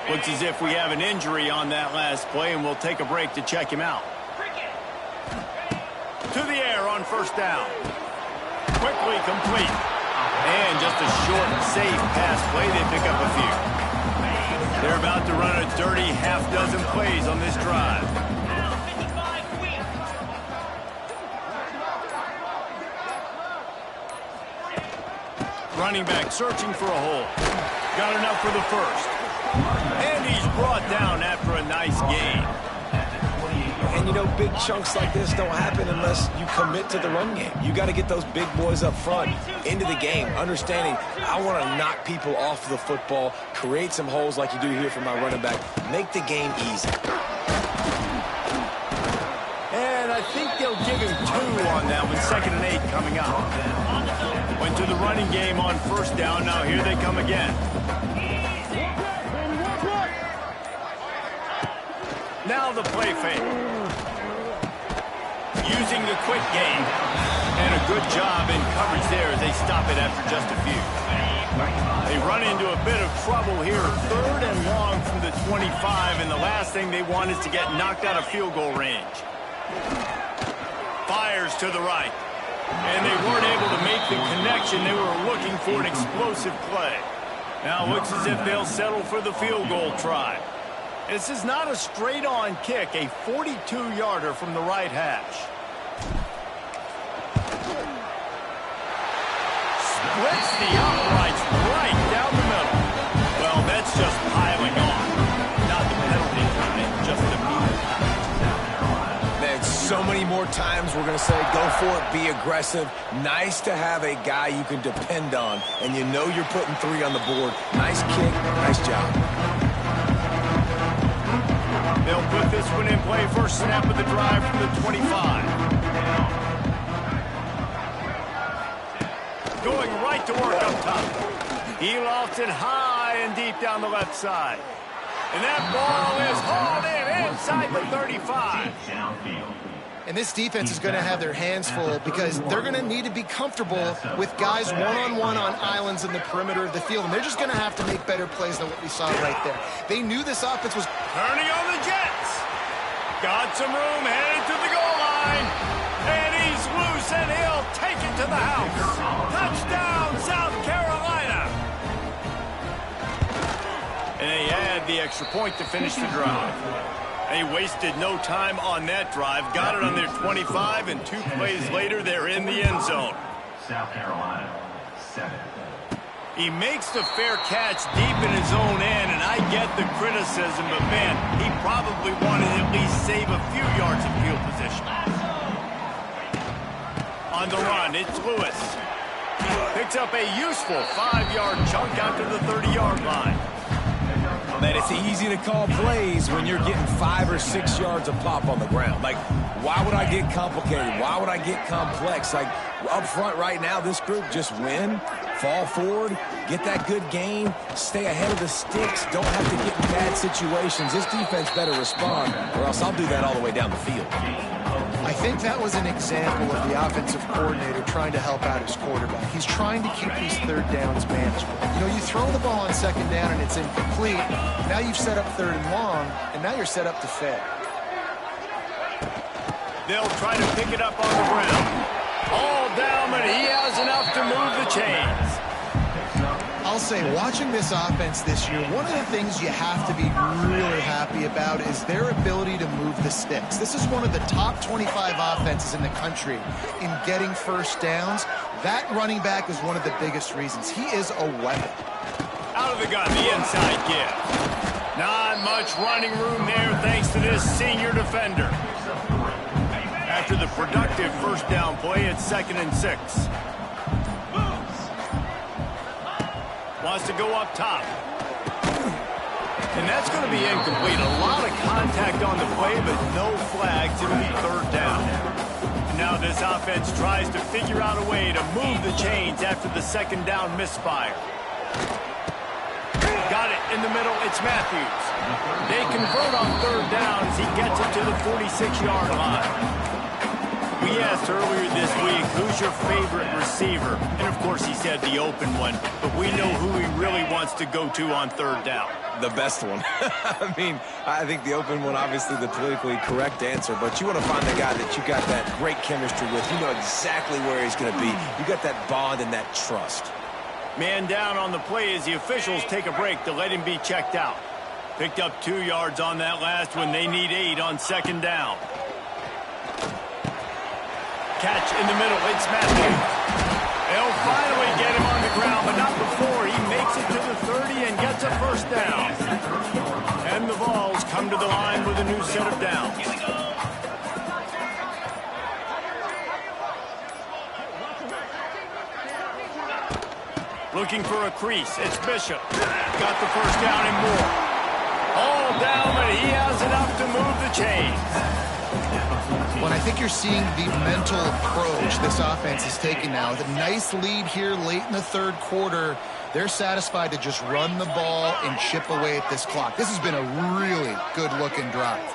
Looks as if we have an injury on that last play, and we'll take a break to check him out. To the air on first down. Quickly complete. And just a short, safe pass play. They pick up a few. They're about to run a dirty half-dozen plays on this drive. Running back searching for a hole. Got enough for the first. And he's brought down after a nice gain. And, you know, big chunks like this don't happen unless you commit to the run game. You got to get those big boys up front into the game, understanding I want to knock people off the football, create some holes like you do here for my running back, make the game easy. And I think they'll give him 2 on that one, 2nd and 8 coming up. Went to the running game on first down. Now here they come again. Now the play fake. Using the quick game. And a good job in coverage there as they stop it after just a few. They run into a bit of trouble here. 3rd and long from the 25, and the last thing they want is to get knocked out of field goal range. Fires to the right. And they weren't able to make the connection. They were looking for an explosive play. Now looks as if they'll settle for the field goal try. This is not a straight-on kick, a 42-yarder from the right hash. Splits the uprights right down the middle. Well, that's just piling on. Not the penalty time, just the meter. Man, so many more times we're going to say, go for it, be aggressive. Nice to have a guy you can depend on, and you know you're putting 3 on the board. Nice kick, nice job. They'll put this one in play. First snap of the drive from the 25. Going right to work up top. He lofts it high and deep down the left side. And that ball is hauled in inside the 35. And this defense is going to have their hands full because they're going to need to be comfortable with guys one-on-one on islands in the perimeter of the field. And they're just going to have to make better plays than what we saw right there. They knew this offense was turning on the Jets. Got some room, headed to the goal line. And he's loose, and he'll take it to the house. Touchdown, South Carolina. And they add the extra point to finish the drive. They wasted no time on that drive. Got it on their 25, and 2 plays later, they're in the end zone. South Carolina, 7. He makes the fair catch deep in his own end, and I get the criticism, but, man, he probably wanted to at least save a few yards of field position. On the run, it's Lewis. Picks up a useful 5-yard chunk out to the 30-yard line. Man, it's easy to call plays when you're getting 5 or 6 yards of pop on the ground. Like, why would I get complicated? Why would I get complex? Like, up front right now, this group just win, fall forward, get that good gain, stay ahead of the sticks, don't have to get in bad situations. This defense better respond, or else I'll do that all the way down the field. I think that was an example of the offensive coordinator trying to help out his quarterback. He's trying to keep these third downs manageable. You know, you throw the ball on second down and it's incomplete. Now you've set up third and long, and now you're set up to fail. They'll try to pick it up on the ground. All down, but he has enough to move the chains. I'll say, watching this offense this year, one of the things you have to be really happy about is their ability to move the sticks. This is one of the top 25 offenses in the country in getting first downs. That running back is one of the biggest reasons. He is a weapon. Out of the gun, the inside give. Not much running room there thanks to this senior defender. After the productive first down play, it's 2nd and 6. Wants to go up top. And that's going to be incomplete. A lot of contact on the play, but no flags. It'll be 3rd down. Now this offense tries to figure out a way to move the chains after the 2nd down misfire. Got it in the middle. It's Matthews. They convert on 3rd down as he gets it to the 46-yard line. We asked earlier this week, who's your favorite receiver? And, of course, he said the open one. But we know who he really wants to go to on 3rd down. The best one. I mean, I think the open one, obviously the politically correct answer, but you want to find the guy that you got that great chemistry with. You know exactly where he's going to be. You got that bond and that trust. Man down on the play as the officials take a break to let him be checked out. Picked up 2 yards on that last one. They need 8 on 2nd down. Catch in the middle. It's Matthews. They'll finally get him on the ground, but not before he makes it to the 30 and gets a first down. And the Vols come to the line with a new set of downs. Looking for a crease. It's Bishop. Got the first down and more. All down, but he has enough to move the chains. Well, I think you're seeing the mental approach this offense is taking now. With a nice lead here late in the 3rd quarter, they're satisfied to just run the ball and chip away at this clock. This has been a really good-looking drive.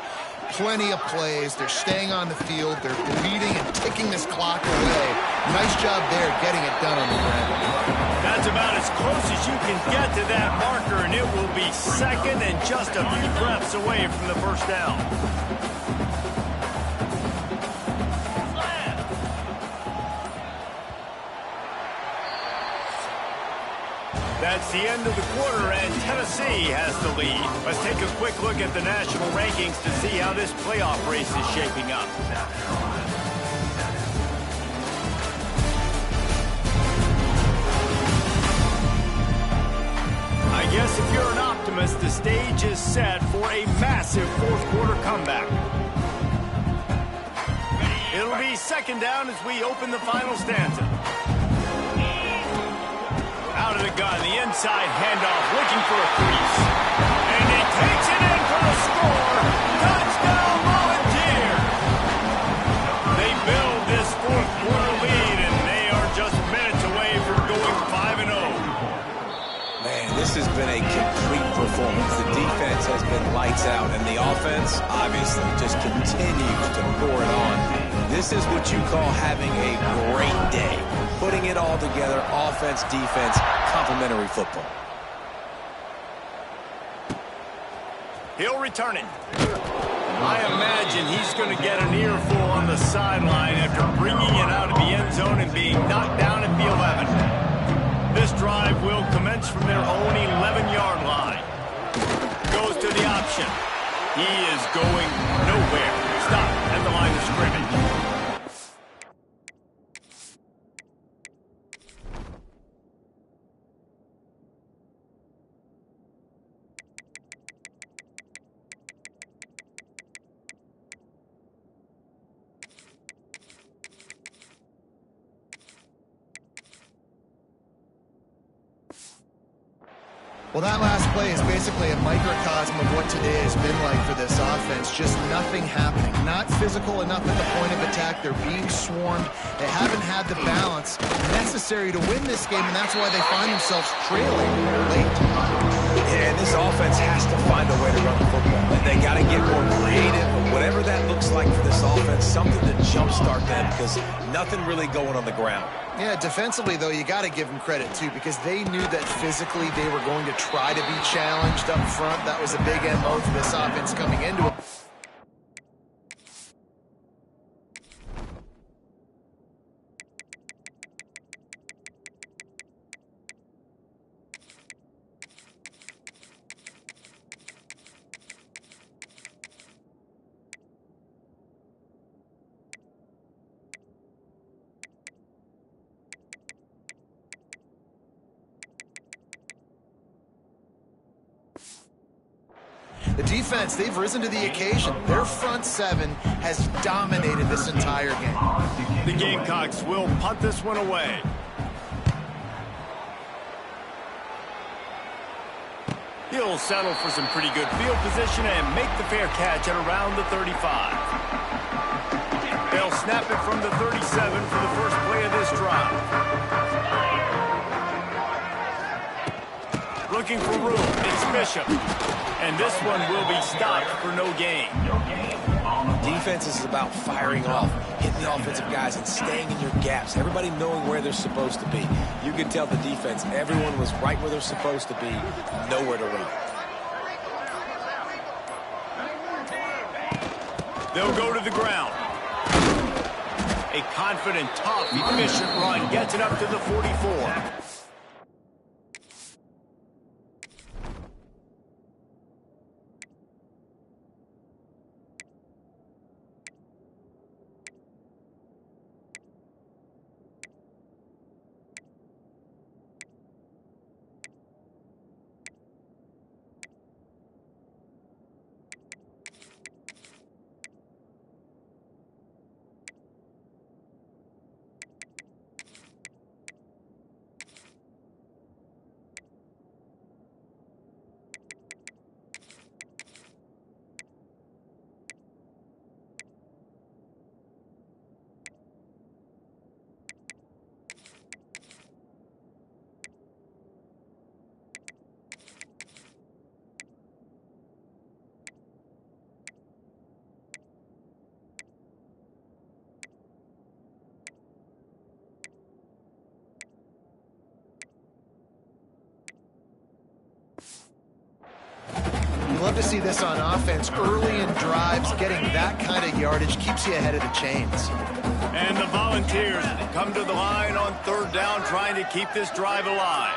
Plenty of plays. They're staying on the field. They're bleeding and ticking this clock away. Nice job there getting it done on the ground. That's about as close as you can get to that marker, and it will be 2nd and just a few reps away from the first down. That's the end of the quarter, and Tennessee has the lead. Let's take a quick look at the national rankings to see how this playoff race is shaping up. I guess if you're an optimist, the stage is set for a massive 4th quarter comeback. It'll be 2nd down as we open the final stanza. Out of the gun, the inside handoff, looking for a crease. And he takes it in for the score. Touchdown, Volunteer! They build this 4th quarter lead, and they are just minutes away from going 5-0. Man, this has been a complete performance. The defense has been lights out, and the offense, obviously, just continues to pour it on. This is what you call having a great day. Putting it all together, offense, defense, complementary football. He'll return it. I imagine he's going to get an earful on the sideline after bringing it out of the end zone and being knocked down at the 11. This drive will commence from their own 11-yard line. Goes to the option. He is going nowhere. Stop at the line of scrimmage. Well, that last play is basically a microcosm of what today has been like for this offense. Just nothing happening. Not physical enough at the point of attack. They're being swarmed. They haven't had the balance necessary to win this game, and that's why they find themselves trailing late. Yeah, and this offense has to find a way to run the football. They got to get more creative, whatever that looks like for this offense, something to jumpstart them because nothing really going on the ground. Yeah, defensively, though, you got to give them credit, too, because they knew that physically they were going to try to be challenged up front. That was a big MO for this offense coming into it. The defense, they've risen to the occasion. Their front seven has dominated this entire game. The Gamecocks will punt this one away. He'll settle for some pretty good field position and make the fair catch at around the 35. They'll snap it from the 37 for the first play of this drive. Looking for room, it's Bishop. And this one will be stopped for no gain. Defense is about firing off, hitting the offensive guys and staying in your gaps. Everybody knowing where they're supposed to be. You can tell the defense, everyone was right where they're supposed to be, nowhere to run. They'll go to the ground. A confident, tough, efficient run gets it up to the 44. Love to see this on offense. Early in drives, getting that kind of yardage keeps you ahead of the chains. And the Volunteers come to the line on third down, trying to keep this drive alive.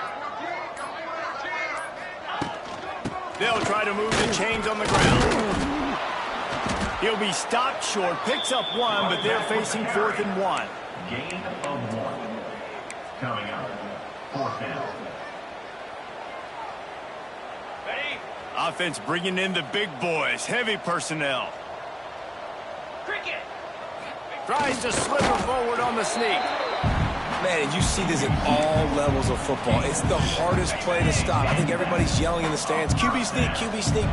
They'll try to move the chains on the ground. He'll be stopped short, picks up one, but they're facing 4th and 1. Gain of 1. Coming up, 4th down. Offense bringing in the big boys, heavy personnel. Cricket. Tries to slither forward on the sneak. Man, and you see this at all levels of football. It's the hardest play to stop. I think everybody's yelling in the stands, QB sneak, QB sneak.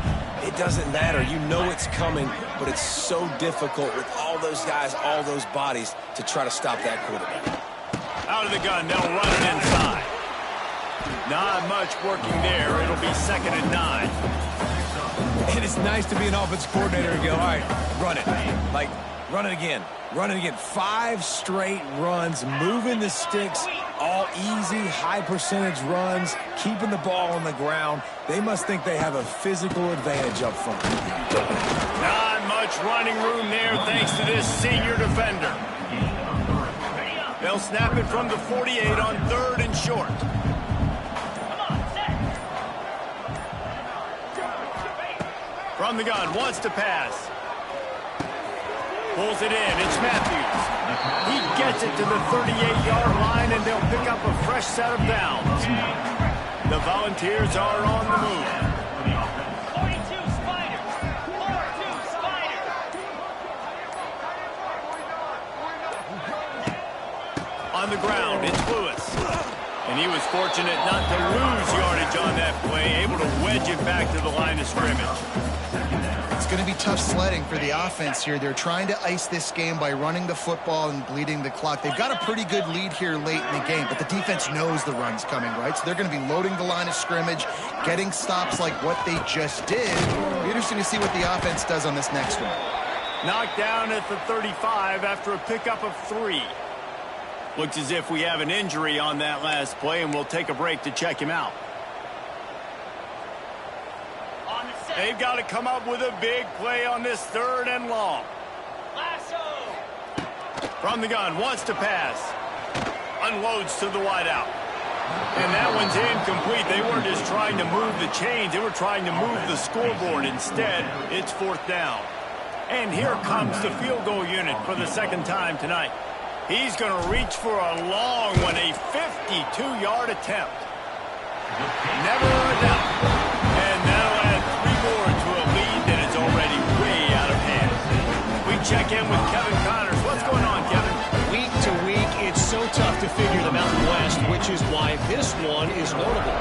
It doesn't matter. You know it's coming, but it's so difficult with all those guys, all those bodies to try to stop that quarterback. Out of the gun, they'll run it inside. Not much working there. It'll be 2nd and 9. And it's nice to be an offensive coordinator and go, all right, run it. Like, run it again. Run it again. 5 straight runs, moving the sticks, all easy, high percentage runs, keeping the ball on the ground. They must think they have a physical advantage up front. Not much running room there thanks to this senior defender. They'll snap it from the 48 on 3rd and short. From the gun, wants to pass. Pulls it in, it's Matthews. He gets it to the 38-yard line, and they'll pick up a fresh set of downs. The Volunteers are on the move. 42 Spiders. 42 Spiders. On the ground, it's Lewis. And he was fortunate not to lose yardage on that play, able to wedge it back to the line of scrimmage. It's going to be tough sledding for the offense here. They're trying to ice this game by running the football and bleeding the clock. They've got a pretty good lead here late in the game, but the defense knows the run's coming, right? So they're going to be loading the line of scrimmage, getting stops like what they just did. It'll be interesting to see what the offense does on this next one. Knocked down at the 35 after a pickup of 3. Looks as if we have an injury on that last play, and we'll take a break to check him out. They've got to come up with a big play on this 3rd and long. Lasso. From the gun, wants to pass. Unloads to the wideout. And that one's incomplete. They weren't just trying to move the chains. They were trying to move the scoreboard. Instead, it's 4th down. And here comes the field goal unit for the 2nd time tonight. He's going to reach for a long one, a 52-yard attempt. Never a doubt. And that'll add 3 more to a lead that is already way out of hand. We check in with Kevin Connors. What's going on, Kevin? Week to week, it's so tough to figure the Mountain West, which is why this one is notable.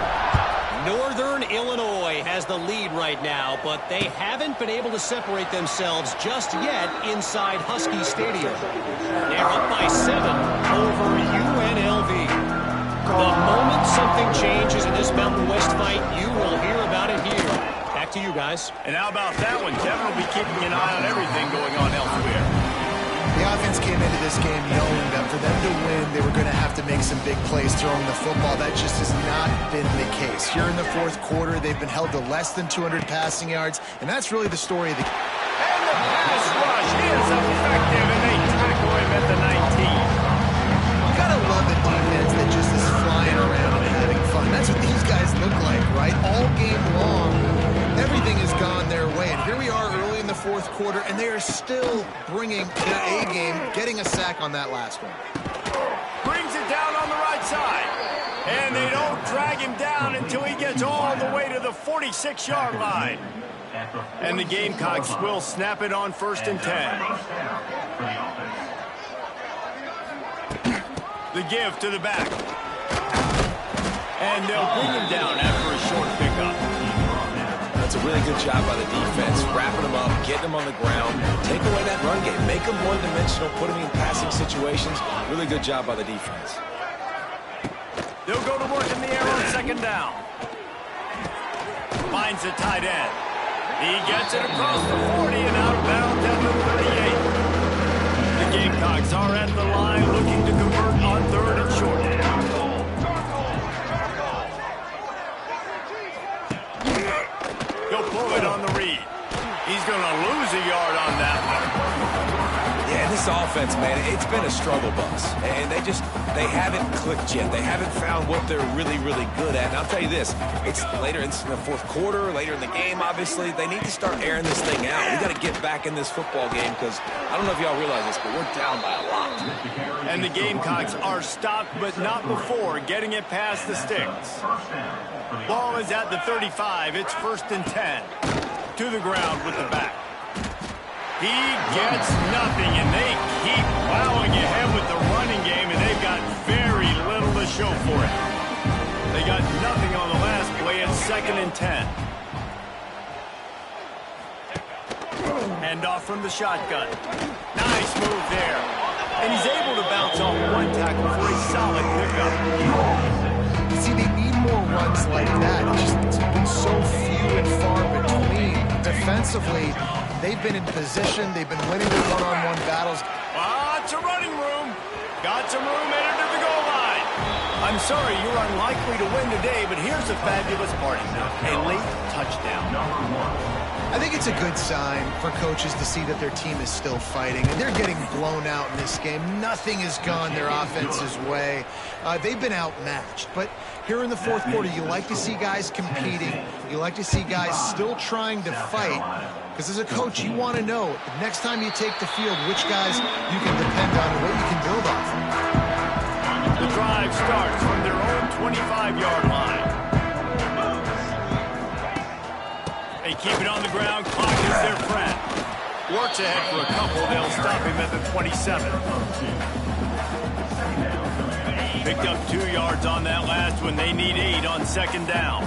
Northern Illinois has the lead right now, but they haven't been able to separate themselves just yet inside Husky Stadium. They're up by 7 over UNLV. The moment something changes in this Mountain West fight, you will hear about it here. Back to you guys. And how about that one? Kevin will be keeping an eye on everything going on elsewhere. The offense came into this game knowing that for them to win, they were going to have to make some big plays throwing the football. That just has not been the case. Here in the 4th quarter, they've been held to less than 200 passing yards, and that's really the story of the game. And the pass rush is effective, and they tackle him at the 19. You gotta love the defense that just is flying around and having fun. That's what these guys look like, right? All game long, everything has gone their way. And here we are early in the 4th quarter, and they are still bringing their A game, getting a sack on that last one. Brings it down on the right side. And they don't drag him down until he gets all the way to the 46-yard line. And the Gamecocks will snap it on 1st and 10. The give to the back. And they'll bring him down after a short pickup. That's a really good job by the defense, wrapping them up, getting them on the ground, take away that run game, make them one-dimensional, put them in passing situations. Really good job by the defense. They'll go to work in the air on 2nd down. Finds the tight end. He gets it across the 40 and out of bounds at the 38. The Gamecocks are at the line looking to convert on 3rd and short. He'll pull it on the read. He's going to lose a yard on that one. Yeah, this offense, man, it's been a struggle bus. And they haven't clicked yet. They haven't found what they're really, really good at. And I'll tell you this, it's later in the 4th quarter, later in the game, obviously. They need to start airing this thing out. We got to get back in this football game because I don't know if y'all realize this, but we're down by a lot. And the Gamecocks are stopped, but not before getting it past the sticks. Ball is at the 35. It's 1st and 10. To the ground with the back. He gets nothing, and they keep plowing ahead with the running game, and they've got very little to show for it. They got nothing on the last play. It's 2nd and 10. Hand off from the shotgun. Nice move there. And he's able to bounce off one tackle for a solid pickup. See, they need more runs like that. It's been so few and far between. Defensively, they've been in position. They've been winning the one-on-one battles. Lots of running room. Got some room headed to the goal line. I'm sorry you're unlikely to win today, but here's a fabulous party. A late touchdown. touchdown. I think it's a good sign for coaches to see that their team is still fighting, and they're getting blown out in this game. Nothing has gone their offense's way. They've been outmatched, but here in the fourth quarter, you like to see guys competing. You like to see guys still trying to fight, because as a coach, you want to know the next time you take the field which guys you can depend on and what you can build off of. The drive starts from their own 25-yard line. They keep it on the ground. Clock is their friend. Works ahead for a couple. They'll stop him at the 27. Picked up 2 yards on that last one. They need 8 on second down.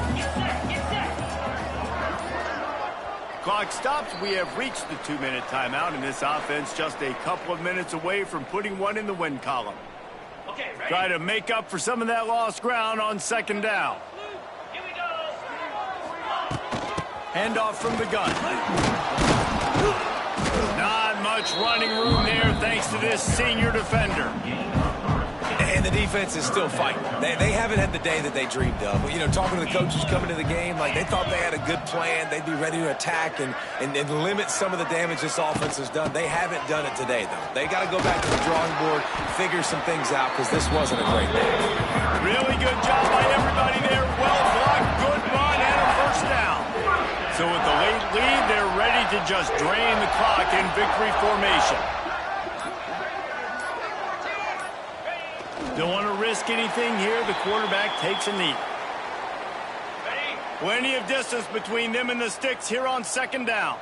Clock stops. We have reached the 2-minute timeout, and this offense just a couple of minutes away from putting one in the win column. Okay, ready? Try to make up for some of that lost ground on second down. Here we go. Handoff from the gun. Not much running room there thanks to this senior defender. And the defense is still fighting. They haven't had the day that they dreamed of. You know, talking to the coaches coming to the game, like they thought they had a good plan. They'd be ready to attack and limit some of the damage this offense has done. They haven't done it today, though. They got to go back to the drawing board, figure some things out, because this wasn't a great day. Really good job by everybody there. Well blocked, good run, and a first down. So with the late lead, they're ready to just drain the clock in victory formation. Don't want to risk anything here. The quarterback takes a knee. Ready? Plenty of distance between them and the sticks here on second down.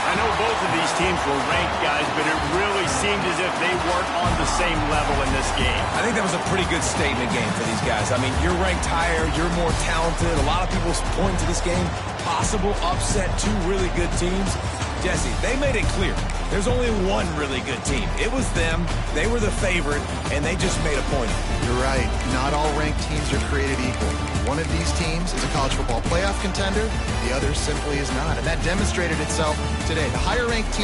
I know both of these teams were ranked, guys, but it really seemed as if they weren't on the same level in this game. I think that was a pretty good statement game for these guys. I mean, you're ranked higher, you're more talented. A lot of people point to this game, possible upset, 2 really good teams. Jesse, they made it clear. There's only one really good team. It was them. They were the favorite, and they just made a point. You're right. Not all ranked teams are created equal. One of these teams is a college football playoff contender. The other simply is not. And that demonstrated itself today. The higher ranked team